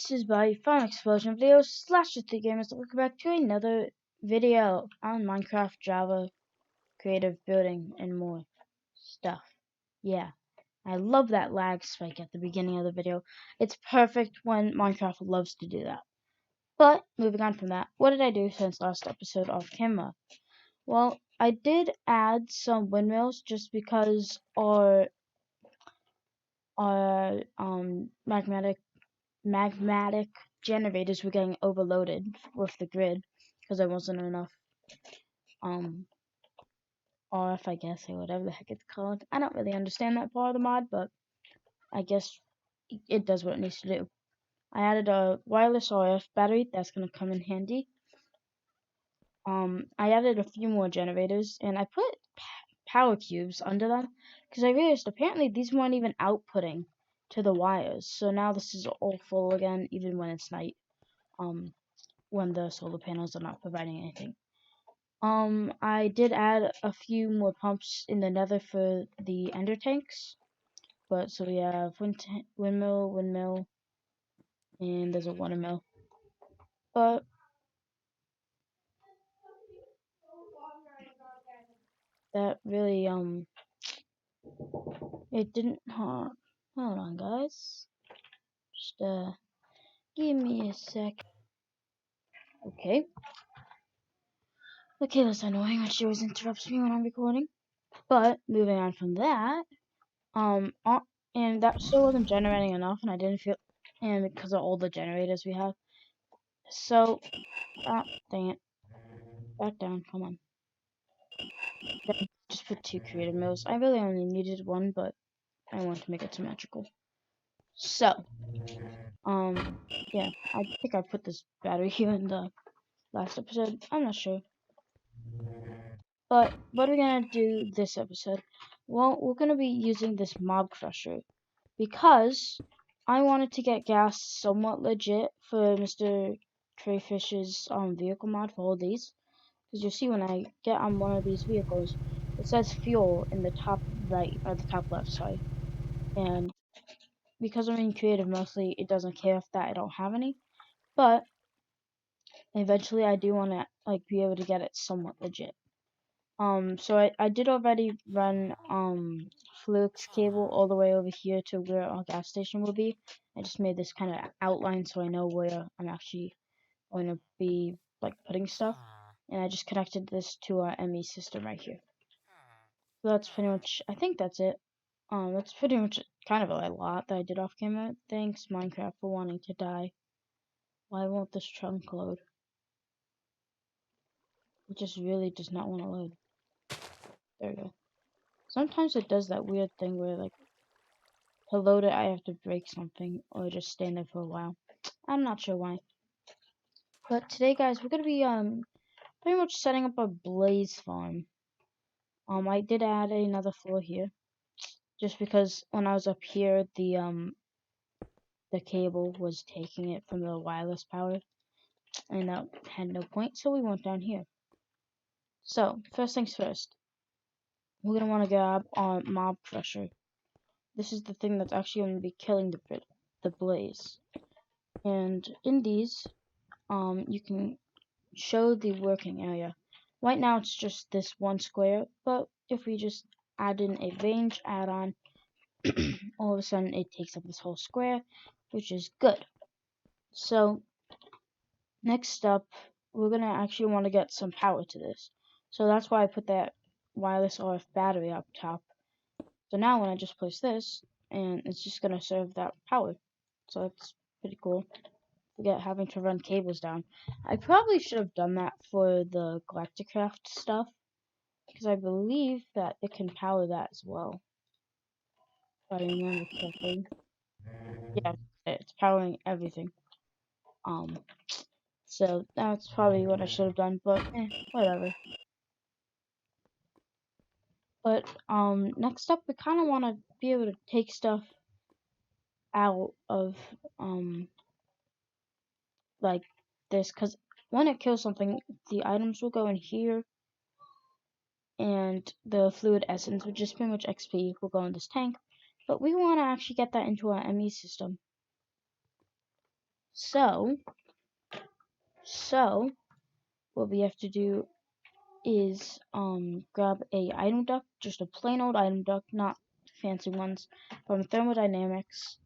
this is by Fun Explosion Videos slash the Gamers. Welcome back to another video on Minecraft, Java, creative building, and more stuff. Yeah, I love that lag spike at the beginning of the video. It's perfect when Minecraft loves to do that. But moving on from that, what did I do since last episode off camera? Well, I did add some windmills just because our magmatic generators were getting overloaded with the grid because there wasn't enough RF, I guess, or whatever the heck it's called. I don't really understand that part of the mod, but I guess it does what it needs to do. I added a wireless RF battery that's gonna come in handy. I added a few more generators and I put power cubes under them because I realized apparently these weren't even outputting to the wires. So now this is all full again, even when it's night. When the solar panels are not providing anything. I did add a few more pumps in the nether for the ender tanks. But so we have windmill, and there's a watermill. But that really it didn't hold on guys. Just give me a sec. Okay, that's annoying when she always interrupts me when I'm recording. But moving on from that, and that still wasn't generating enough, and I didn't feel, and because of all the generators we have. So, dang it, back down, come on. Just put 2 creative mills. I really only needed 1, but I wanted to make it symmetrical. So, yeah, I think I put this battery here in the last episode. I'm not sure. But what are we gonna do this episode? Well, we're gonna be using this mob crusher because I wanted to get gas somewhat legit for Mr.Crayfish's vehicle mod for all these. Because you see when I get on one of these vehicles, it says fuel in the top right, or the top left, sorry. And because I'm in creative mostly, it doesn't care if that I don't have any. But eventually I do want to like be able to get it somewhat legit. So I did already run flux cable all the way over here to where our gas station will be. I just made this kind of outline so I know where I'm actually going to be like putting stuff. And I just connected this to our ME system right here. So that's pretty much, I think that's it. That's pretty much kind of a lot that I did off camera. Thanks Minecraft for wanting to die. Why won't this trunk load? It just really does not want to load. There we go. Sometimes it does that weird thing where like to load it I have to break something or just stand there for a while. I'm not sure why. But today guys we're gonna be pretty much setting up a blaze farm. I did add another floor here. Just because when I was up here the cable was taking it from the wireless power and that had no point, so we went down here. So first things first, we're gonna want to grab our mob crusher. This is the thing that's actually going to be killing the blaze. And in these, you can show the working area. Right now it's just this one square, but if we just add in a range add-on, all of a sudden it takes up this whole square, which is good. So next up, we're gonna actually want to get some power to this. So that's why I put that wireless RF battery up top. So now when I just place this, and it's just gonna serve that power. So that's pretty cool. Forget having to run cables down. I probably should have done that for the Galacticraft stuff, because I believe that it can power that as well. If I remember correctly. Yeah, it's powering everything. So that's probably what I should have done, but whatever. But next up we kinda wanna be able to take stuff out of like this, because when it kills something, the items will go in here, and the fluid essence, which is pretty much XP, will go in this tank. But we want to actually get that into our ME system. So what we have to do is grab a item duct, just a plain old item duct, not fancy ones, from thermodynamics,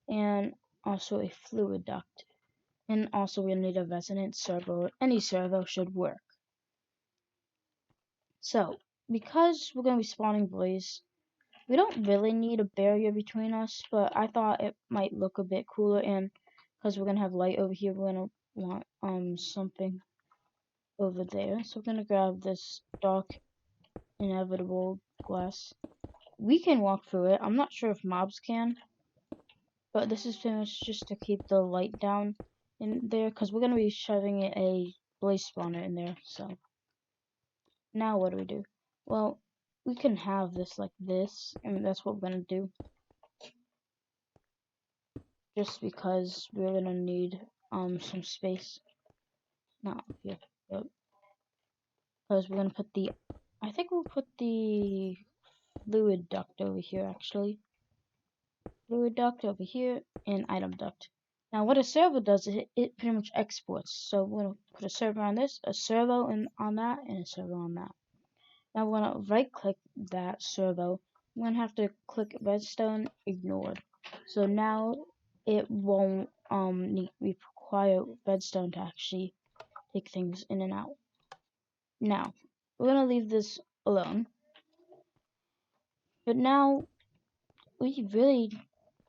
and also a fluid duct. And also we'll need a resonance servo. Any servo should work. So, because we're going to be spawning boys, we don't really need a barrier between us, but I thought it might look a bit cooler, and because we're going to have light over here, we're going to want something over there. So we're going to grab this dark inevitable glass. We can walk through it. I'm not sure if mobs can, but this is pretty much just to keep the light down in there, because we're going to be shoving a blaze spawner in there. So now what do? Well, we can have this like this, and that's what we're going to do. Just because we're going to need some space. Not here, but because we're going to put the, I think we'll put the fluid duct over here actually. Fluid duct over here, and item duct. Now what a servo does is it pretty much exports. So we're going to put a servo on this, a servo on that, and a servo on that. Now we're going to right click that servo. I'm going to have to click redstone, ignored. So now it won't require redstone to actually take things in and out. Now we're going to leave this alone. But now we really,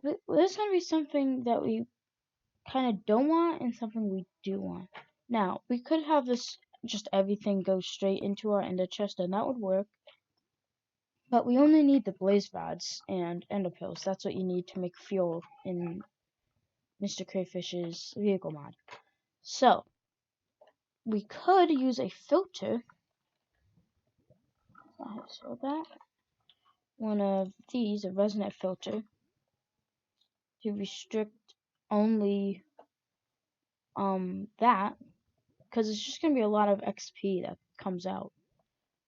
there's going to be something that we kind of don't want and something we do want. Now, we could have this, just everything go straight into our ender chest, and that would work. But we only need the blaze rods and ender pearls. That's what you need to make fuel in Mr.Crayfish's vehicle mod. So, we could use a filter. So that one of these, a resonant filter, to restrict only that, because it's just gonna be a lot of XP that comes out.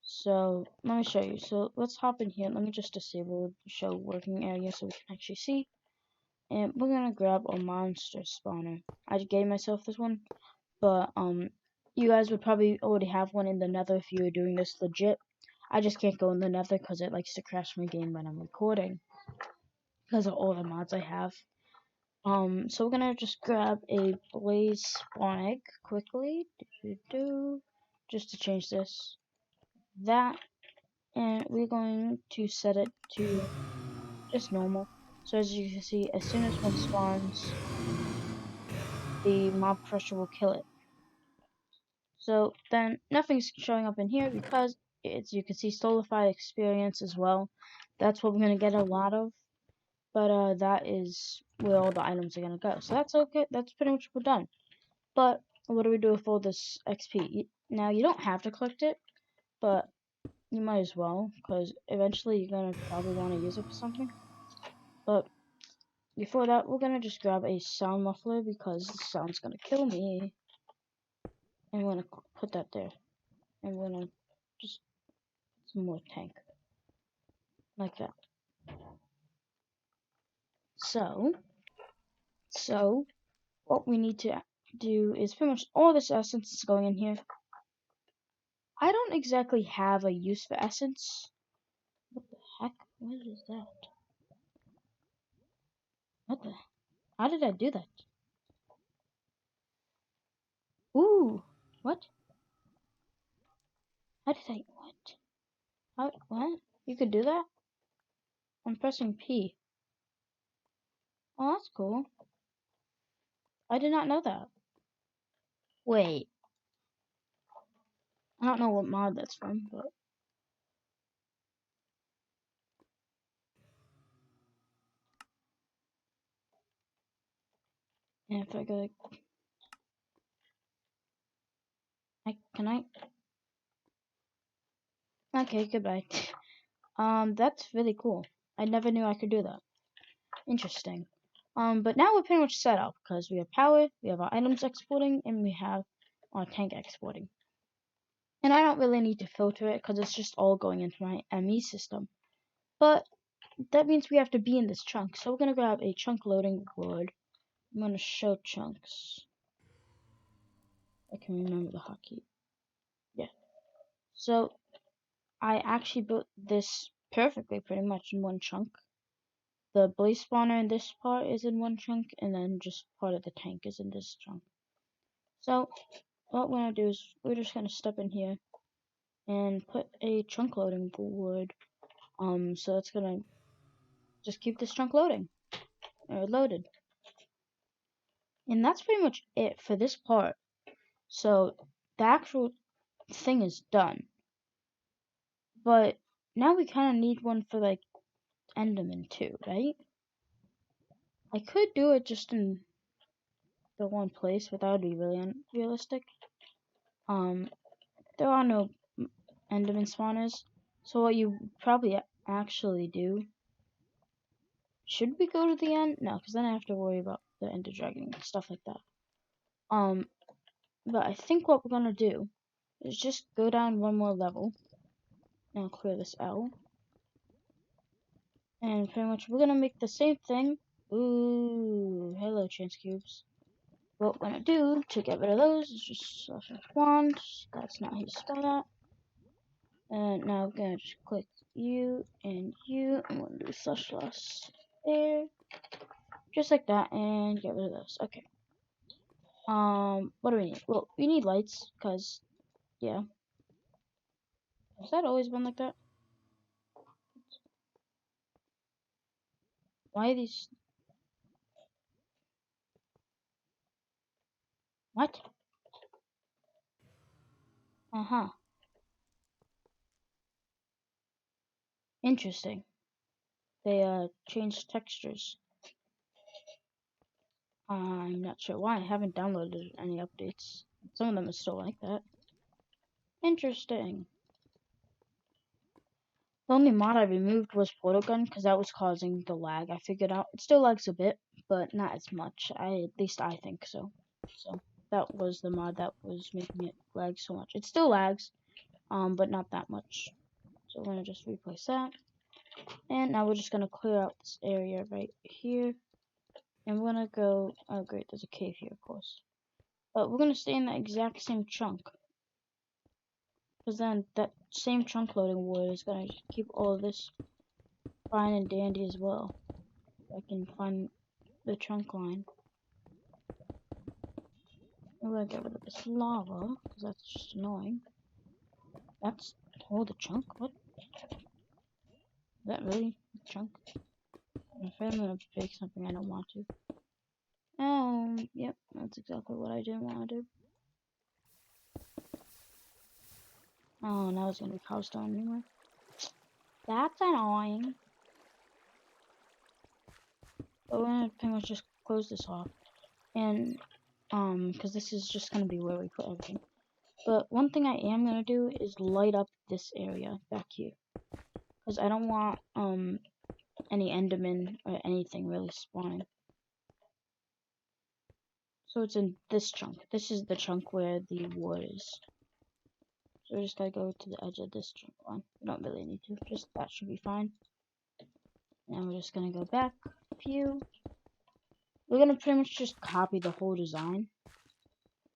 So let me show you. So let's hop in here. Let me just disable the show working area so we can actually see. And we're gonna grab a monster spawner. I gave myself this one, but you guys would probably already have one in the nether if you were doing this legit. I just can't go in the nether because it likes to crash my game when I'm recording because of all the mods I have. So we're gonna just grab a blaze spawn egg quickly, just to change this, that, and we're going to set it to just normal. So as you can see, as soon as one spawns, the mob crusher will kill it. So then nothing's showing up in here because it's, you can see, solidified experience as well. That's what we're gonna get a lot of. But that is where all the items are gonna go. So that's okay. That's pretty much we're done. But what do we do with all this XP? Now you don't have to collect it, but you might as well, because eventually you're gonna probably want to use it for something. But before that, we're gonna just grab a sound muffler because the sound's gonna kill me. And we're gonna put that there. And we're gonna just put some more tank. Like that. So what we need to do is pretty much all this essence is going in here. I don't exactly have a use for essence. What the heck? What is that? What the? How did I do that? Ooh! What? How did I? What? How? What? You could do that? I'm pressing P. Oh, that's cool. I did not know that. Wait. I don't know what mod that's from, but. Yeah, if I go like. Can I? Okay, goodbye. That's really cool. I never knew I could do that. Interesting. But now we're pretty much set up because we have power, we have our items exporting, and we have our tank exporting. And I don't really need to filter it because it's just all going into my ME system. But that means we have to be in this chunk. So we're going to grab a chunk loading board. I'm gonna show chunks. I can remember the hotkey. Yeah. So I actually built this perfectly, pretty much in one chunk. The blaze spawner in this part is in one chunk, and then just part of the tank is in this chunk. So what we're gonna do is we're just gonna step in here and put a chunk loading board. So it's gonna just keep this chunk loading or loaded, and that's pretty much it for this part. So the actual thing is done, but now we kind of need one for like Enderman too, right? I could do it just in the one place, but that would be really unrealistic. There are no Enderman spawners, so what you probably actually do. Should we go to the end? No, because then I have to worry about the Ender Dragon and stuff like that. But I think what we're gonna do is just go down one more level. Now clear this out. And pretty much we're gonna make the same thing. Ooh, hello chance cubes. What we're gonna do to get rid of those is just slash wand. That's not how you spell that. And now we're gonna just click you and you. I'm gonna do slash there. Just like that, and get rid of those. Okay. What do we need? Well, we need lights, cause yeah. Has that always been like that? Why are these? What? Uh-huh. Interesting. They changed textures. I'm not sure why. I haven't downloaded any updates. Some of them are still like that. Interesting. The only mod I removed was Portal Gun because that was causing the lag. I figured out it still lags a bit, but not as much. At least I think so. So that was the mod that was making it lag so much. It still lags, but not that much. So we're gonna just replace that. And now we're just gonna clear out this area right here. And we're gonna go, oh great, there's a cave here, of course. But we're gonna stay in the exact same chunk. Because then that same chunk loading wood is gonna keep all of this fine and dandy as well. I can find the chunk line. I'm gonna get rid of this lava, because that's just annoying. That's all the chunk? What? Is that really a chunk? I'm afraid I'm gonna fake something I don't want to. Yep, that's exactly what I didn't want to do. Oh, now it's gonna be cobblestone anyway. That's annoying. But we're gonna pretty much just close this off. And, because this is just gonna be where we put everything. But one thing I am gonna do is light up this area back here. Because I don't want, any Enderman or anything really spawning. So it's in this chunk. This is the chunk where the wood is. So we're just gotta go to the edge of this chunk line. We don't really need to, just that should be fine. And we're just gonna go back a few. We're gonna pretty much just copy the whole design.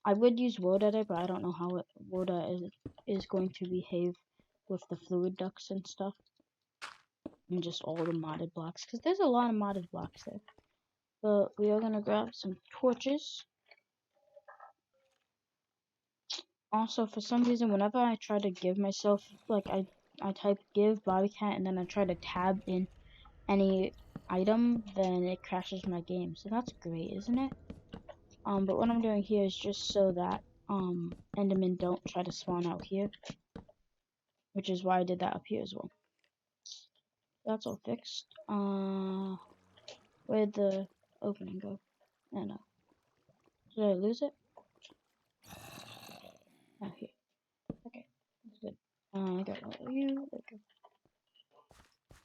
I would use World Edit, but I don't know how World Edit is going to behave with the fluid ducts and stuff. And just all the modded blocks, because there's a lot of modded blocks there. But we are gonna grab some torches. Also, for some reason, whenever I try to give myself, like, I type give Bobbycat and then I try to tab in any item, then it crashes my game. So that's great, isn't it? But what I'm doing here is just so that, Endermen don't try to spawn out here. Which is why I did that up here as well. That's all fixed. Where'd the opening go? Oh no. Did I lose it? Oh, here. Okay, that's good. I got all of you. Okay.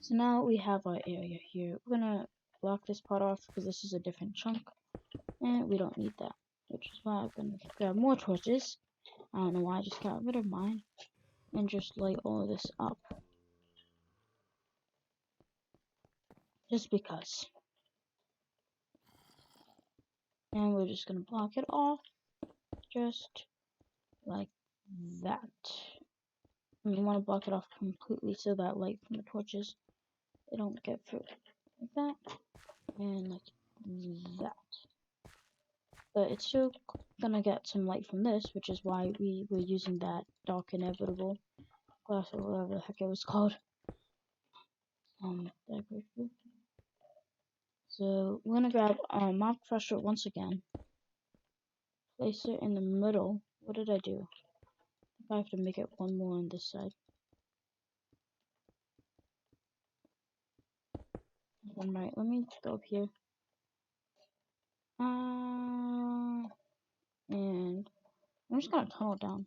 So now we have our area here. We're gonna block this part off because this is a different chunk. And we don't need that. Which is why I'm gonna grab more torches. I don't know why I just got rid of mine. And just light all of this up. Just because. And we're just gonna block it off, just like that. And you want to block it off completely so that light from the torches, they don't get through. Like that, and like that. But it's still gonna get some light from this, which is why we were using that dark inevitable glass or whatever the heck it was called. That grateful. So we're gonna grab Mrcrayfish once again. Place it in the middle. What did I do? I have to make it one more on this side. Right, let me go up here. And I'm just gonna tunnel down.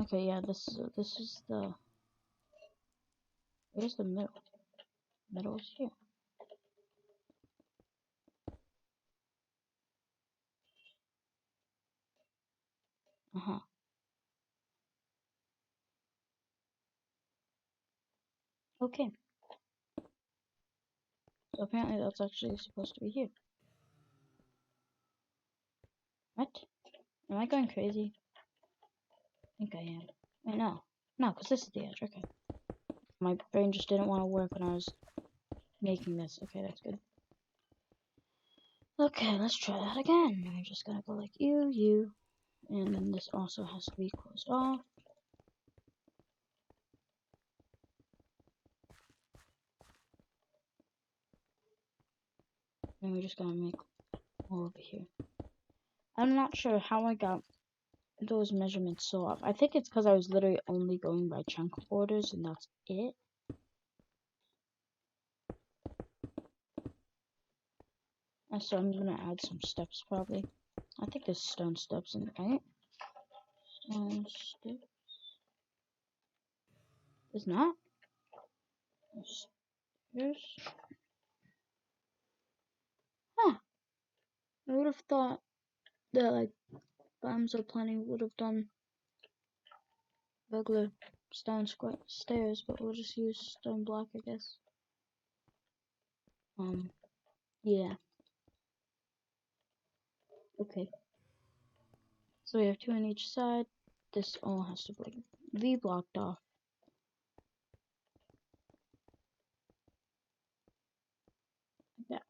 Okay, yeah, this is the, where's the middle? Middle is here. Okay. So apparently that's actually supposed to be here. What? Am I going crazy? I think I am. Wait, no. No, because this is the edge. Okay. My brain just didn't want to work when I was making this. Okay, that's good. Okay, let's try that again. I'm just gonna go like you, and then this also has to be closed off. And we're just gonna make all over here. I'm not sure how I got those measurements so off. I think it's because I was literally only going by chunk orders, and that's it. And so I'm gonna add some steps probably. I think there's stone steps in it, right? Stone steps. There's not? There's. Huh. I would have thought that like Bombs Are Plenty would have done regular stone stairs, but we'll just use stone block, I guess. Yeah. Okay. So we have 2 on each side. This all has to be blocked off. Like that.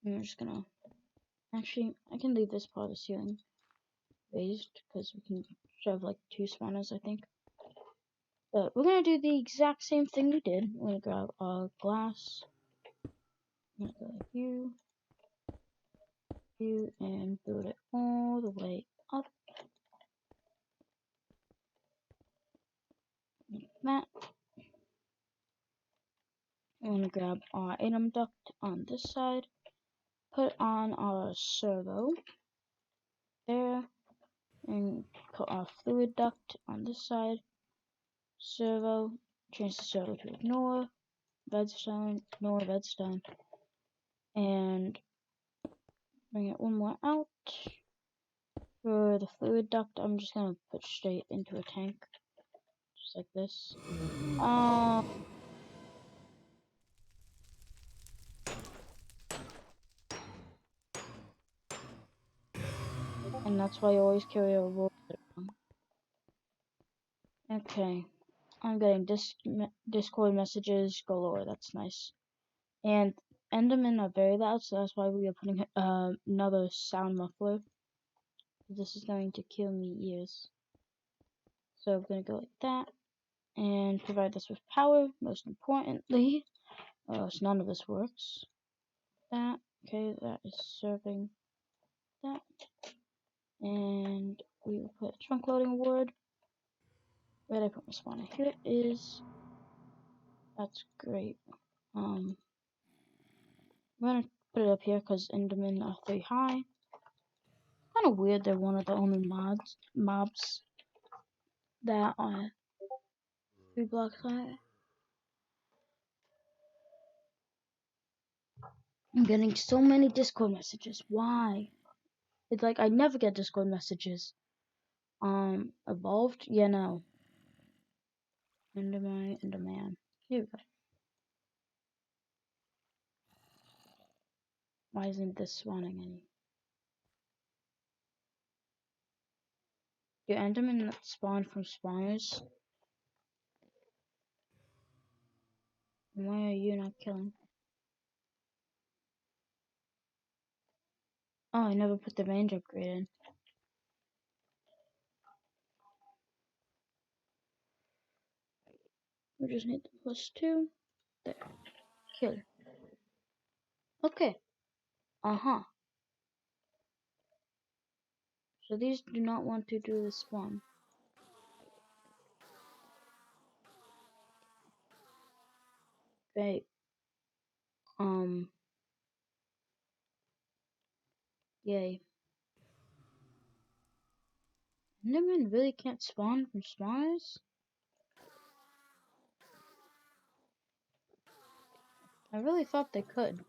And we're just gonna. Actually, I can leave this part of the ceiling raised because we can shove like 2 spawners, I think. But we're gonna do the exact same thing we did. We're gonna grab glass. I'm gonna go like you, and build it all the way up. Like that. I'm gonna grab our atom duct on this side. Put on our servo there. And put our fluid duct on this side. Servo. Change the servo to ignore redstone, ignore redstone, and bring it one more out. For the fluid duct, I'm just gonna put straight into a tank, just like this. And that's why you always carry a roll. Okay, I'm getting Discord messages galore. That's nice. And Endermen are very loud, so that's why we are putting another sound muffler. This is going to kill me ears. So I'm gonna go like that, and provide this with power. Most importantly, so none of this works. That okay? That is serving that, and we will put a trunk loading wood. Where did I put my spawner? Here it is. That's great. I'm gonna put it up here because Endermen are 3 high. Kind of weird they're one of the only mobs that are 3 blocks high. I'm getting so many Discord messages. Why? It's like I never get Discord messages. Evolved? Yeah, no. Enderman. Here we go. Why isn't this spawning any? Do Endermen not spawn from spawners? And why are you not killing? Oh, I never put the range upgrade in. We just need the +2. There. Kill. Okay. Uh-huh. So these do not want to do the spawn. Great. Yay. Endermen really can't spawn from spawners? I really thought they could.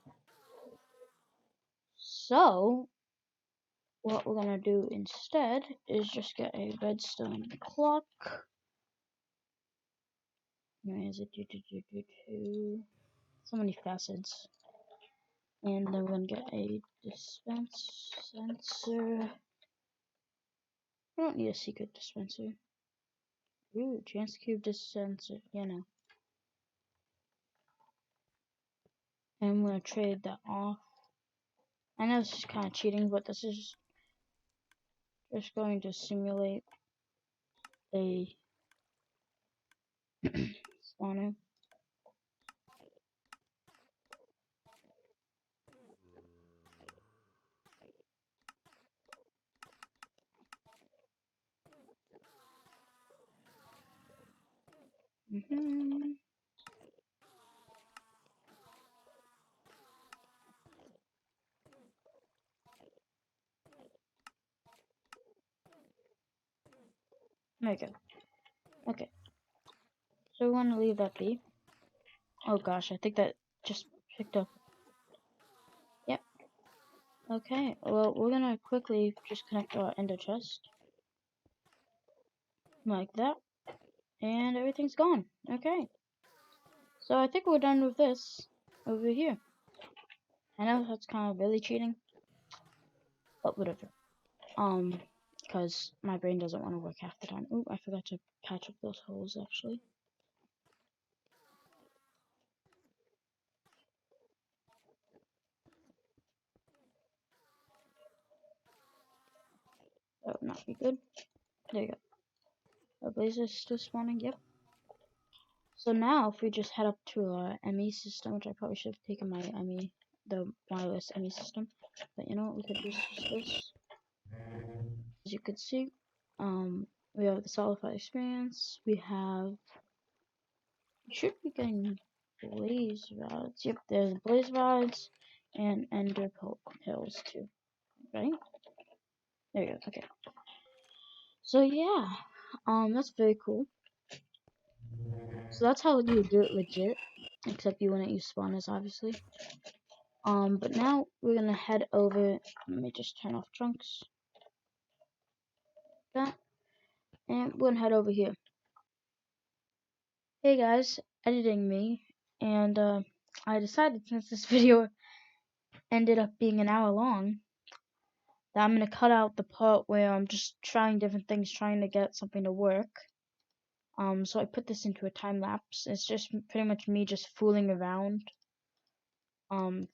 So, what we're gonna do instead is just get a redstone clock. Where is it? So many facets. And then we're gonna get a dispenser. I don't need a secret dispenser. Ooh, chance cube dispenser. Yeah, no. And I'm gonna trade that off. I know this is kind of cheating, but this is just going to simulate a spawner. There we go. Okay. So we want to leave that be. Oh gosh, I think that just picked up. Yep. Okay. Well, we're gonna quickly just connect our ender chest. Like that. And everything's gone. Okay. So I think we're done with this over here. I know that's kind of really cheating. But whatever. Because my brain doesn't want to work half the time. Ooh, I forgot to patch up those holes actually. That would not be good. There you go. Our blazer is still spawning, yep. So now if we just head up to our ME system, which I probably should have taken my ME, the wireless ME system. But you know what, we could just use this. As you could see, we have the solidified experience, we have, we should be getting blaze rods. Yep, there's blaze rods and ender pills too, right? There you go, okay. So yeah, that's very cool. So that's how you do it legit, except you wouldn't use spawners, obviously. But now we're gonna head over. Let me just turn off trunks. That, and we're gonna head over here. Hey guys, editing me, and I decided since this video ended up being an hour long, that I'm gonna cut out the part where I'm just trying different things, trying to get something to work. So I put this into a time lapse. It's just pretty much me just fooling around.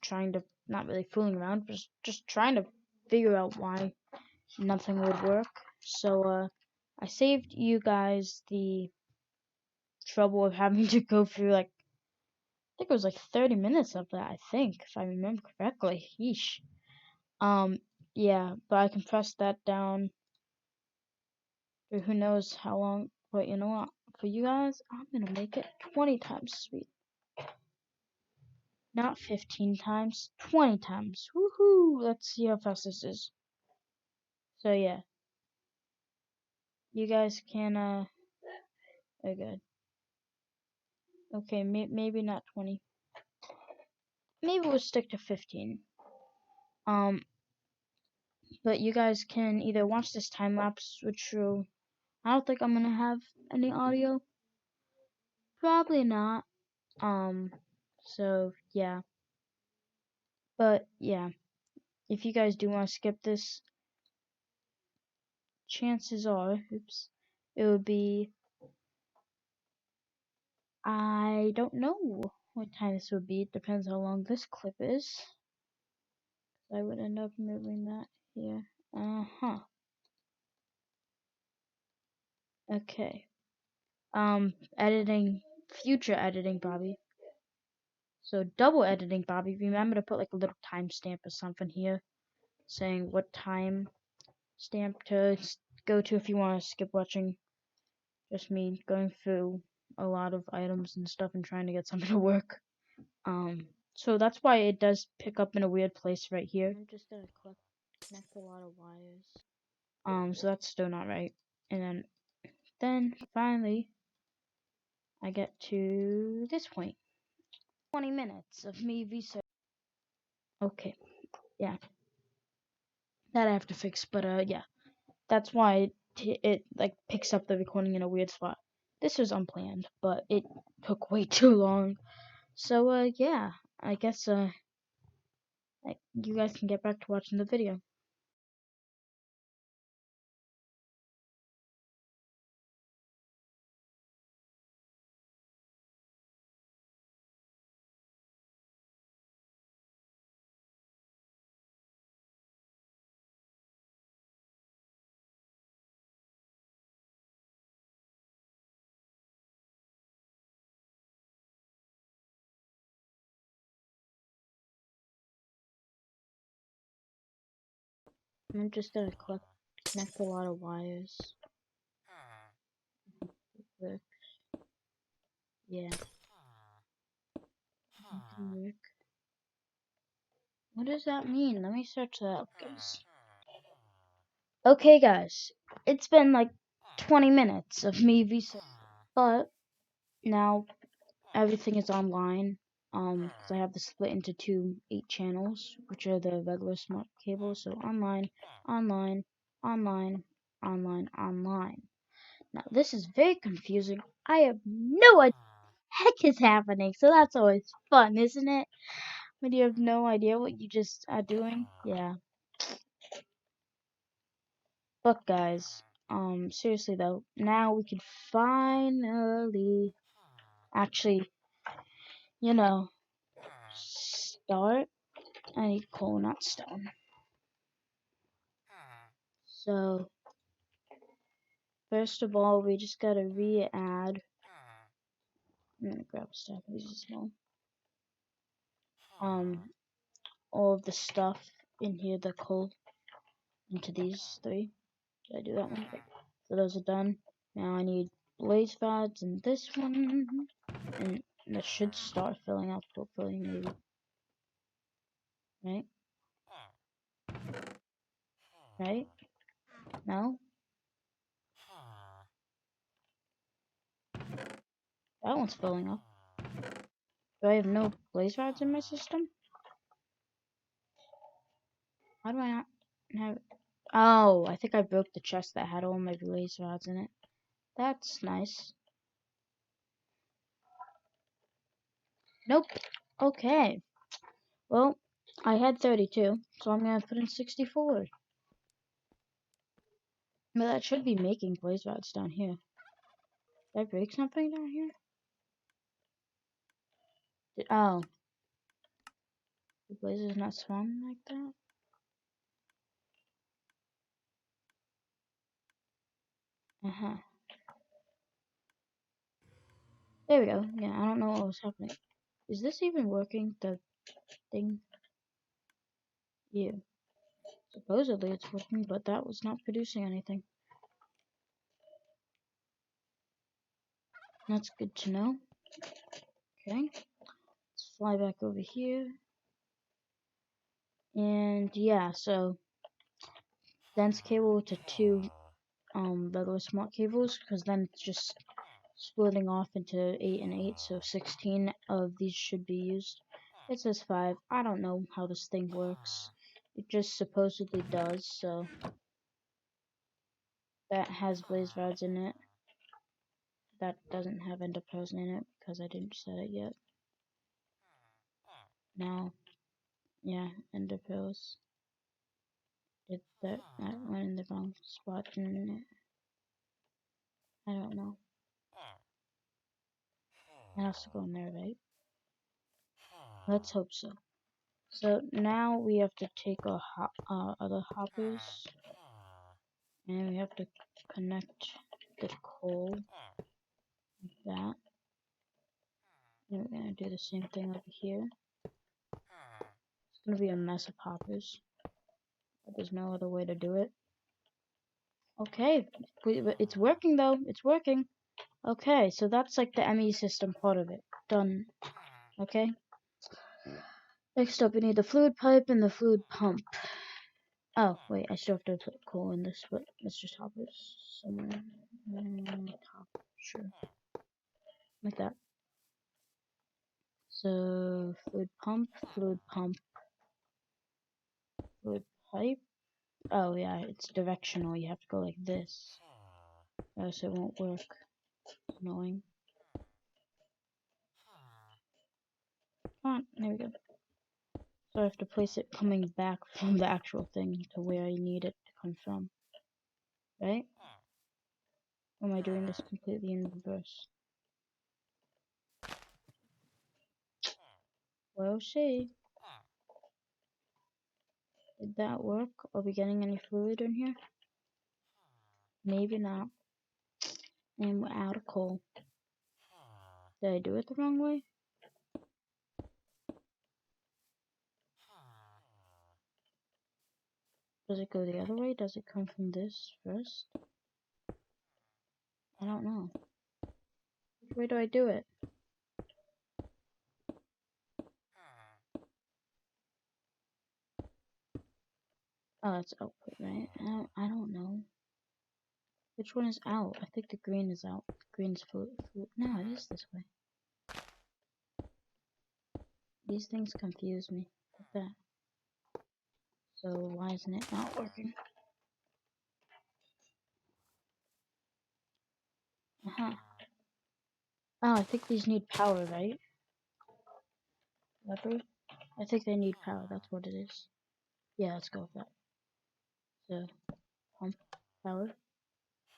Trying to, not really fooling around, but just trying to figure out why nothing would work. So I saved you guys the trouble of having to go through like, I think it was like 30 minutes of that, I think, if I remember correctly. Yeesh. Yeah, but I compressed that down for who knows how long. But you know what? For you guys, I'm gonna make it 20 times speed. Not 15 times, 20 times. Woohoo! Let's see how fast this is. So yeah. You guys can, oh good. Okay, maybe not 20. Maybe we'll stick to 15. But you guys can either watch this time lapse, which will, I don't think I'm gonna have any audio. Probably not. So yeah. But yeah, if you guys do want to skip this, chances are, it would be, I don't know what time this would be. It depends how long this clip is. I would end up moving that here. Okay. Editing, future editing, Bobby. So double editing, Bobby. Remember to put like a little timestamp or something here, saying what time stamp to go to if you want to skip watching just me going through a lot of items and stuff and trying to get something to work. So that's why it does pick up in a weird place right here. I'm just gonna connect a lot of wires. So that's still not right. And then finally, I get to this point. 20 minutes of me research. Okay, yeah, that I have to fix. But yeah, that's why it like picks up the recording in a weird spot. This was unplanned, but it took way too long. So yeah, I guess you guys can get back to watching the video. I'm just gonna connect a lot of wires. Work. Yeah. Work. What does that mean? Let me search that up, guys. Okay, guys. It's been like 20 minutes of me researching, but now everything is online. Because I have this split into two 8 channels, which are the regular smart cables. So online, online, online, online, online. Now this is very confusing. I have no idea what the heck is happening. So that's always fun, isn't it? When you have no idea what you just are doing. Yeah. But guys, seriously though, now we can finally actually, you know, start. I need coal, not stone. So first of all, we just gotta re-add. I'm gonna grab a stack of these as well. All of the stuff in here, the coal, into these 3. Did I do that one? Okay. So those are done. Now I need blaze rods in this one, and that should start filling up. Hopefully, maybe. Right? Right? No? That one's filling up. Do I have no blaze rods in my system? How do I not have... Oh, I think I broke the chest that had all my blaze rods in it. That's nice. Nope. Okay. Well, I had 32, so I'm gonna put in 64. But that should be making blaze rods down here. Did I break something down here? Oh. The blazes not spawning like that? Uh-huh. There we go. Yeah, I don't know what was happening. Is this even working, the thing? Yeah. Supposedly it's working, but that was not producing anything. That's good to know. Okay. Let's fly back over here. And yeah, so dense cable to 2 regular smart cables, because then it's just splitting off into 8 and 8, so 16 of these should be used. It says 5. I don't know how this thing works. It just supposedly does, so that has blaze rods in it. that doesn't have ender pearls in it because I didn't set it yet. Now, yeah, ender pearls. Did that? I went in the wrong spot and I don't know. It has to go in there, right? Let's hope so. So now we have to take our other hoppers and we have to connect the coal like that. And we're gonna do the same thing over here. It's gonna be a mess of hoppers, but there's no other way to do it. Okay, it's working though. It's working. Okay, so that's like the ME system part of it. Done. Okay. Next up, we need the fluid pipe and the fluid pump. Oh, wait, I still have to put coal in this, but let's just hop it somewhere on the top. Sure. Like that. So, fluid pump, fluid pipe. Oh, yeah, it's directional. You have to go like this. Else it won't work. Annoying. Come on, there we go. So I have to place it coming back from the actual thing to where I need it to come from. Right? Or am I doing this completely in reverse? We'll see. Did that work? Are we getting any fluid in here? Maybe not. And we're out of coal. Did I do it the wrong way? Does it go the other way? Does it come from this first? I don't know. Which way do I do it? Oh, that's output, right? I don't know. Which one is out? I think the green is out. Green's fluid. No, it is this way. These things confuse me. Like that. So why isn't it not working? Uh-huh. Oh, I think these need power, right? Lever? I think they need power. That's what it is. Yeah, let's go with that. So, pump power.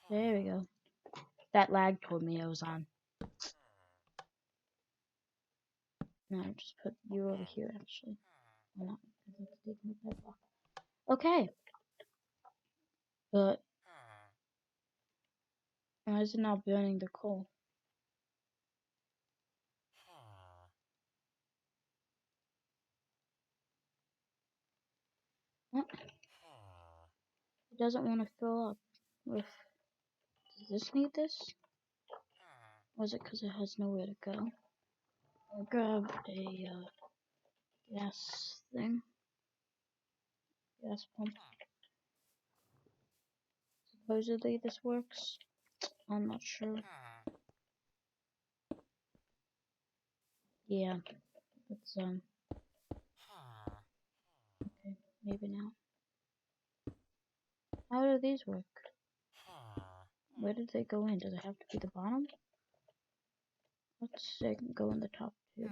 There we go. That lag told me I was on. No, just put you over here, actually. Why not? Because it's taking the bedrock. Okay. But, why is it not burning the coal? What? It doesn't want to fill up with... Does this need this? Or is it because it has nowhere to go? I'll grab a gas thing. Gas pump. Supposedly this works. I'm not sure. Yeah. Let's okay, maybe now. How do these work? Where did they go in? Does it have to be the bottom? Let's say go in the top too.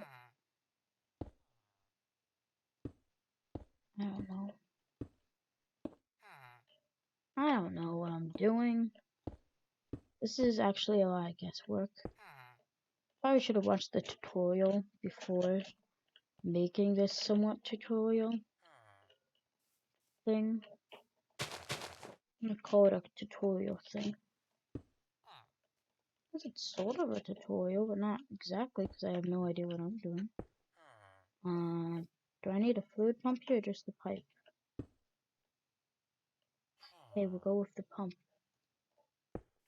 I don't know. I don't know what I'm doing. This is actually a lot of guesswork. Probably should have watched the tutorial before making this somewhat tutorial thing. I'm gonna call it a tutorial thing. It's sort of a tutorial, but not exactly because I have no idea what I'm doing. Do I need a fluid pump here or just the pipe? Okay, we'll go with the pump.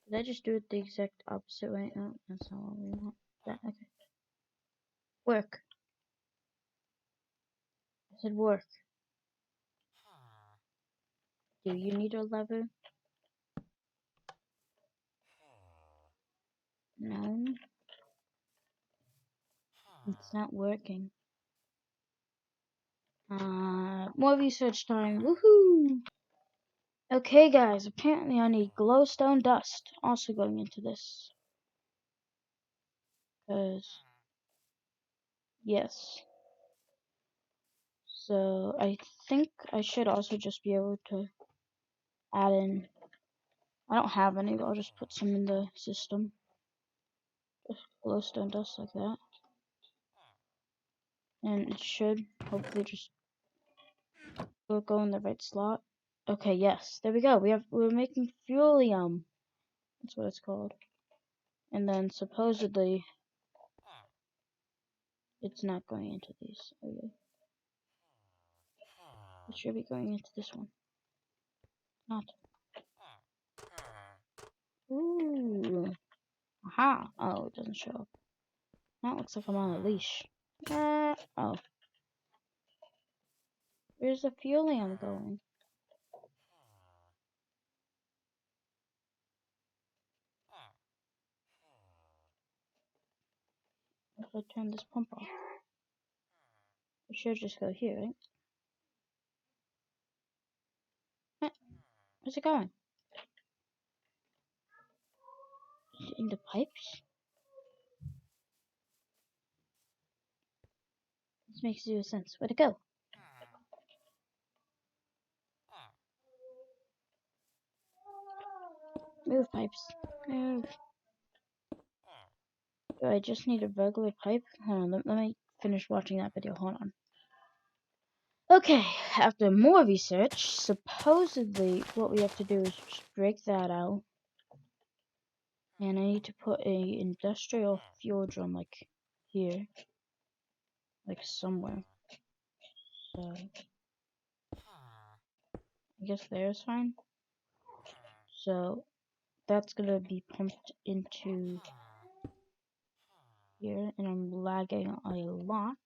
Did I just do it the exact opposite way? No, that's not what we want. That, okay. Work. I said work. Do you need a lever? No. It's not working. More research time. Woohoo! Okay, guys, apparently I need glowstone dust also going into this. Because, yes. So, I think I should also just be able to add in. I don't have any, but I'll just put some in the system. Just glowstone dust like that. And it should hopefully just go in the right slot. Okay, yes, there we go. We're making fuelium. That's what it's called. And then supposedly it's not going into these. Okay. It should be going into this one. Not. Ooh. Aha. Oh, it doesn't show up. Now it looks like I'm on a leash. Oh. Where's the fuelium going? If I turn this pump off, it should just go here, right? Where's it going? Is it in the pipes? This makes zero sense. Where'd it go? Move, pipes. Move. Do I just need a regular pipe? Hold on, let me finish watching that video. Hold on. Okay, after more research, supposedly what we have to do is just break that out. And I need to put a industrial fuel drum like here. Like somewhere. So I guess there's fine. So that's gonna be pumped into here, and I'm lagging a lot.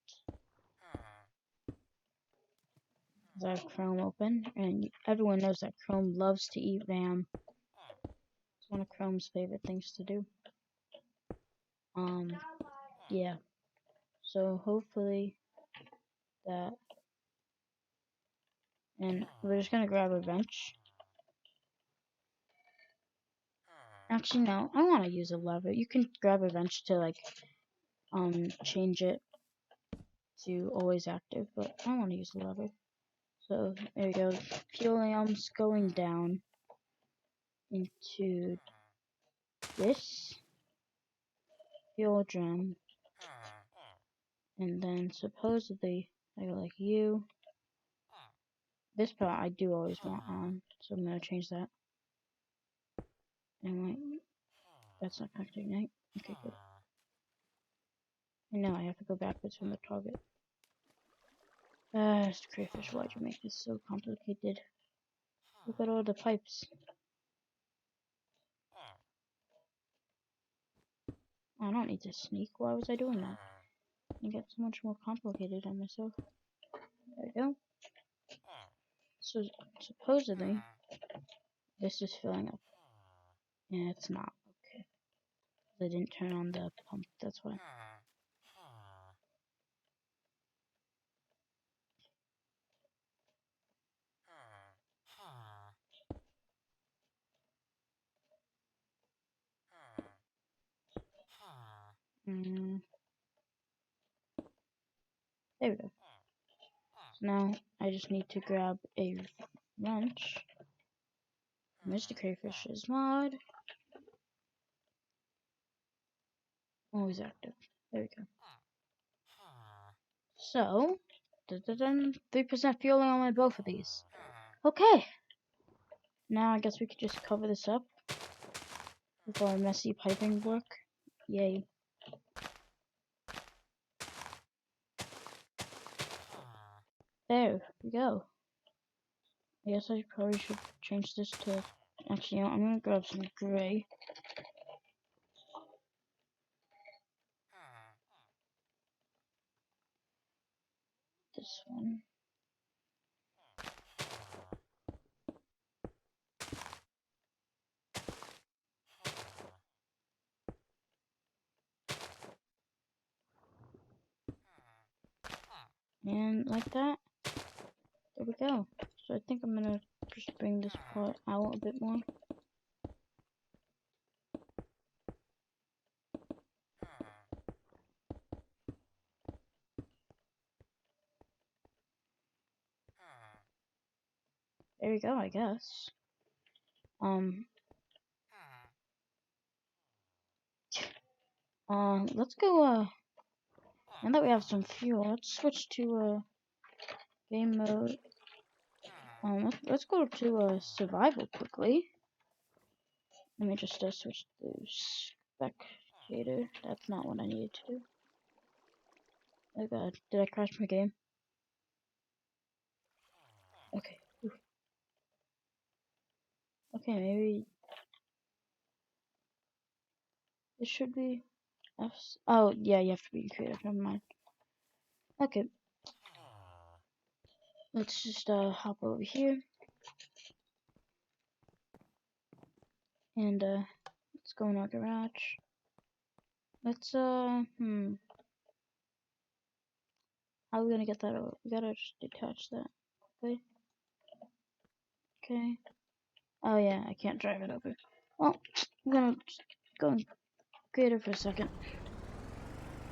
I have Chrome open, and everyone knows that Chrome loves to eat RAM. It's one of Chrome's favorite things to do. Yeah. So hopefully that, and we're just gonna grab a wrench. Actually, no, I want to use a lever. You can grab a wrench to like, change it to always active, but I want to use a lever. So there we go. Fuelium's going down into this fuel drum, and then supposedly I go like you. This part I do always want on, so I'm gonna change that. And like, that's not going to ignite. Okay, good. And now I have to go backwards from the target. Mr.Crayfish, why'd you make this so complicated? Look at all the pipes. I don't need to sneak. Why was I doing that? I get so much more complicated on myself. There we go. So supposedly this is filling up. Yeah, it's not. Okay. I didn't turn on the pump, that's why. There we go. So now I just need to grab a wrench. Mr.Crayfish's mod. Always active. There we go. So, 3% fueling on both of these. Okay. Now I guess we could just cover this up with our messy piping work. Yay. There we go. I guess I probably should change this to... Actually, I'm gonna grab some gray. This one. And like that. There we go. So I think I'm gonna just bring this part out a bit more. there you go, I guess. Let's go, now that we have some fuel, let's switch to, game mode. Let's go to, survival quickly. Let me just, switch to spectator. That's not what I needed to do. Oh god, did I crash my game? Okay. Oof. Okay, maybe it should be F. Oh, yeah, you have to be creative. Never mind. Okay, let's just hop over here and let's go in our garage. Let's how are we gonna get that over? We gotta just detach that. Okay. Okay. Oh yeah, I can't drive it over. Well, I'm gonna just go and creative for a second.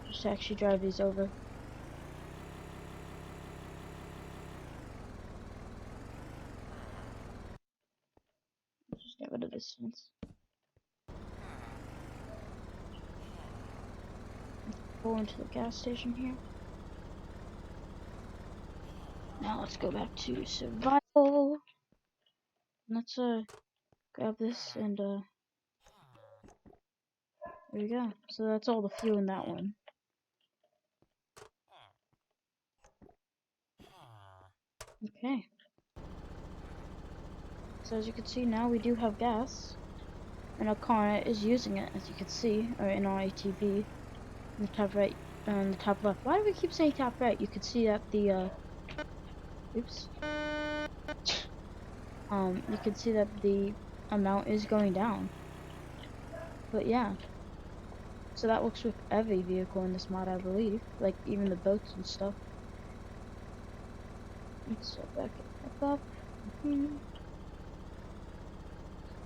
Just to actually drive these over. Just get rid of this fence. Go into the gas station here. Now let's go back to survival. Let's grab this and there we go. So that's all the fuel in that one. Okay. So as you can see now we do have gas. And our car is using it, as you can see, or in our ATV. In the top right, and the top left. Why do we keep saying top right? You can see that the oops. You can see that the amount is going down. But yeah. So that works with every vehicle in this mod, I believe. Like even the boats and stuff. Let's back it back up.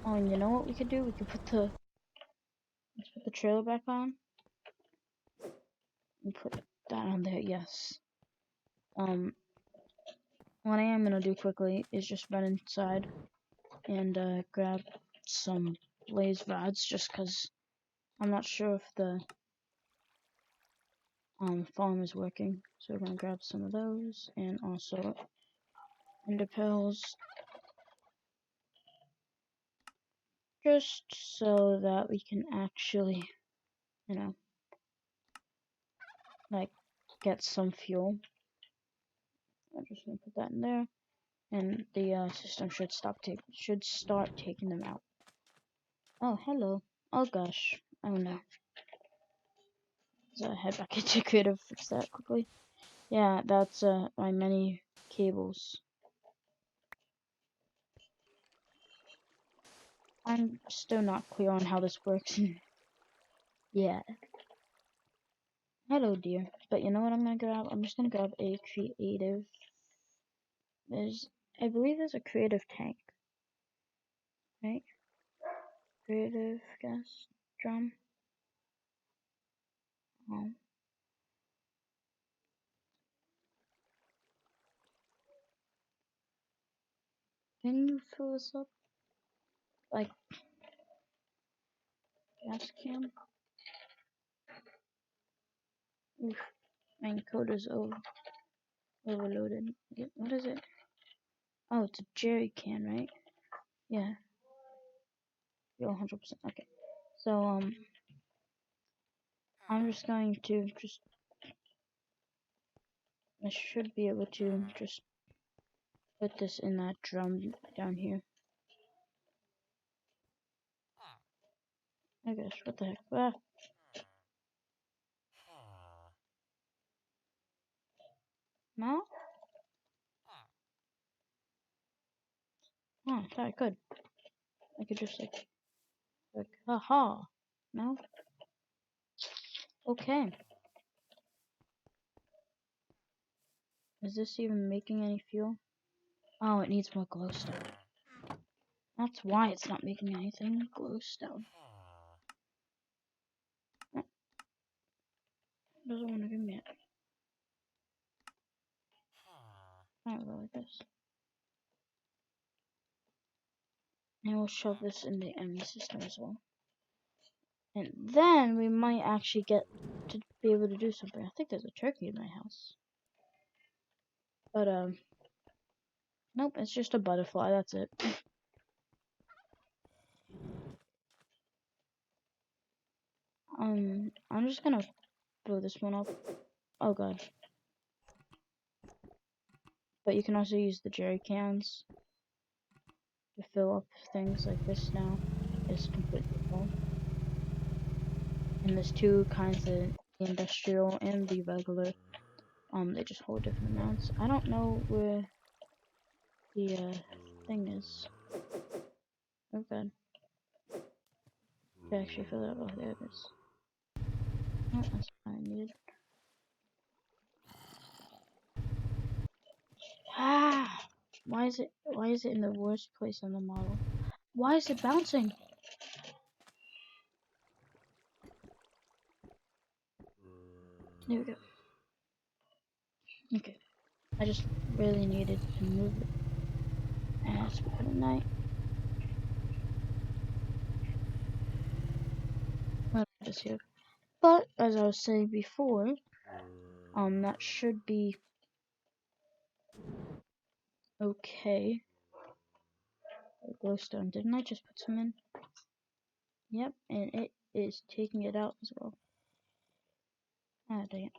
Oh, and you know what we could do? We could put the let's put the trailer back on. And put that on there, yes. What I am gonna do quickly is just run inside and grab some blaze rods just because I'm not sure if the farm is working. So we're gonna grab some of those and also ender pearls just so that we can actually, you know, like get some fuel. I'm just gonna put that in there, and the system should start taking them out. Oh, hello. Oh gosh. Oh no. So head back into creative, fix that quickly. Yeah, that's my many cables. I'm still not clear on how this works. Yeah. Hello, dear. But you know what I'm gonna grab? I'm just gonna grab a creative. I believe there's a creative tank, right? Creative gas drum. Oh. Can you fill this up? Like gas can? Oof, my encoder's overloaded. What is it? Oh, it's a jerry can, right? Yeah. You're 100%. Okay. So, I'm just going to I should be able to just put this in that drum down here. Oh gosh, what the heck? Ah. No? Oh, I thought I could. I could just like, haha. No? Okay. Is this even making any fuel? Oh, it needs more glowstone. That's why it's not making anything. Glowstone. Oh, doesn't want to give me it. I don't really like this. And we'll shove this in the enemy system as well. And then we might actually get to be able to do something. I think there's a turkey in my house. But, nope, it's just a butterfly, that's it. I'm just gonna blow this one up. Oh god. But you can also use the jerry cans to fill up things like this now. It's completely full. And there's two kinds of the industrial and the regular. They just hold different amounts. I don't know where the thing is. Oh god. To actually fill that. Oh, there it is. Oh, that's what I needed. Ah! Why is it in the worst place on the model? Why is it bouncing? There we go. Okay. I just really needed to move it. And it's kind of night. Well, just here. But as I was saying before, that should be okay. Glowstone, didn't I just put some in? Yep, and it is taking it out as well. Ah, dang it.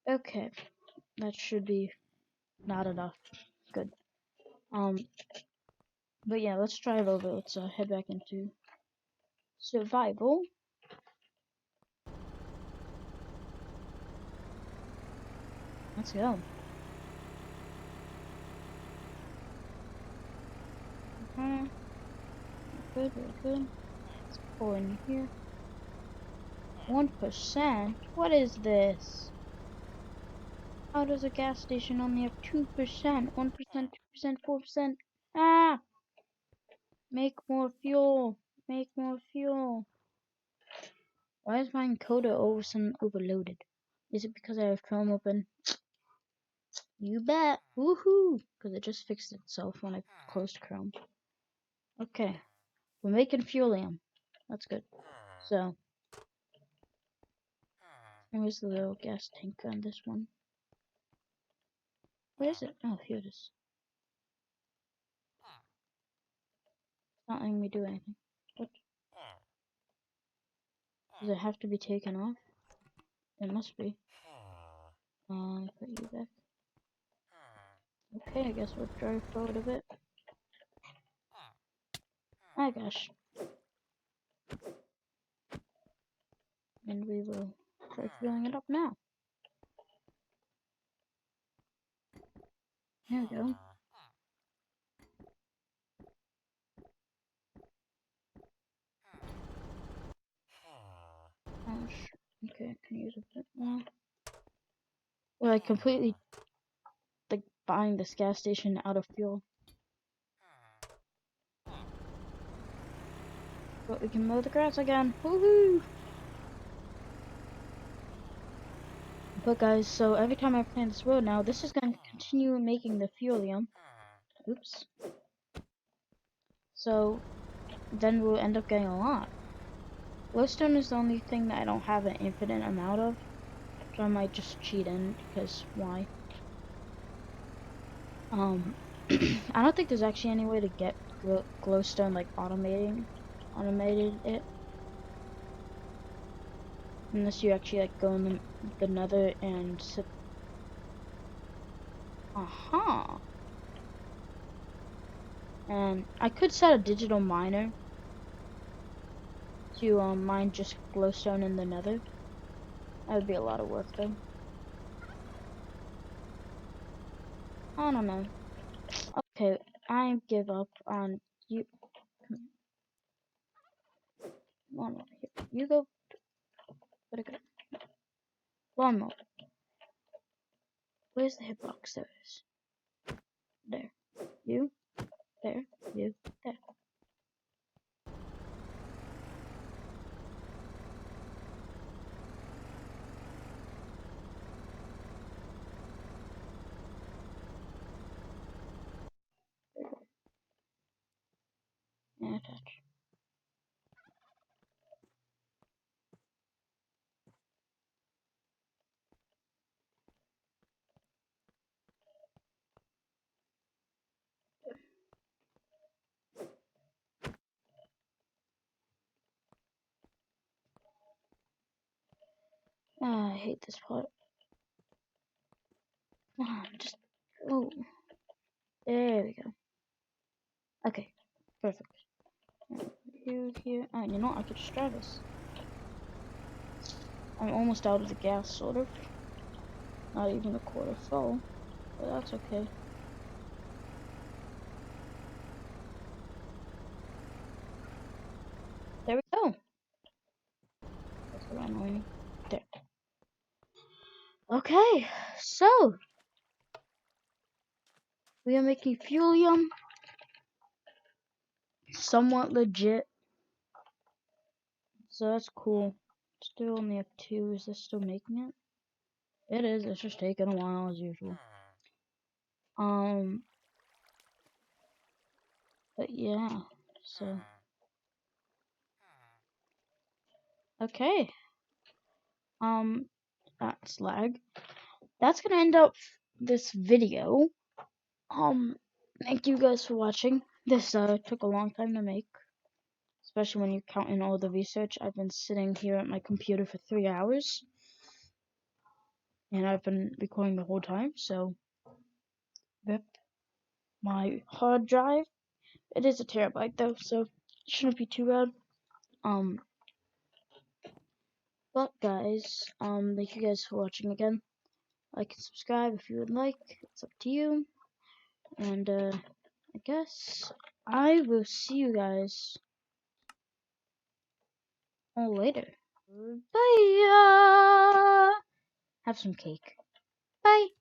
Okay, that should be not enough. Good. But yeah, let's drive over. Let's head back into survival. Let's go. Good, very good. Let's pull in here. 1%? What is this? How does a gas station only have 2%? 1%, 2%, 4%? Ah! Make more fuel! Make more fuel! Why is my encoder all of a sudden overloaded? Is it because I have Chrome open? You bet! Woohoo! Because it just fixed itself when I closed Chrome. Okay. We're making fuelium. That's good. So, where's the little gas tank on this one? Where is it? Oh, here it is. It's not letting me do anything. What? Does it have to be taken off? It must be. Put you back. Okay, I guess we'll drive forward a bit. Oh gosh. And we will try filling it up now. There we go. Oh, okay, I can use a bit more. Well, I completely like buying this gas station out of fuel. But we can mow the grass again. Woohoo! But guys, so every time I plant this road now, this is going to continue making the fuelium. Oops. So then we'll end up getting a lot. Glowstone is the only thing that I don't have an infinite amount of. So I might just cheat in, because why? I don't think there's actually any way to get glowstone like automated it. Unless you actually like go in the nether and sit. And I could set a digital miner to mine just glowstone in the nether. That would be a lot of work though. I don't know. Okay, I give up on you. One more here. You go. Gotta go. One more. Where's the hitbox? There it is. There. You, there, you, there. And attach. Ah, I hate this part. Come on, just go. There we go. Okay, perfect. Here. Ah, you know what? I could just try this. I'm almost out of the gas, sort of. Not even a quarter full, but that's okay. There we go. That's the wrong way. There. Okay, so we are making fuelium. Somewhat legit. So that's cool. Still only have 2. Is this still making it? It is. It's just taking a while as usual. But yeah. So okay. That's lag. That's gonna end up this video. Thank you guys for watching. This took a long time to make, especially when you count in all the research. I've been sitting here at my computer for 3 hours, and I've been recording the whole time. So, rip my hard drive. It is a terabyte though, so it shouldn't be too bad. But guys, thank you guys for watching again. Like and subscribe if you would like. It's up to you. And I guess I will see you guys all later. Bye. Have some cake. Bye.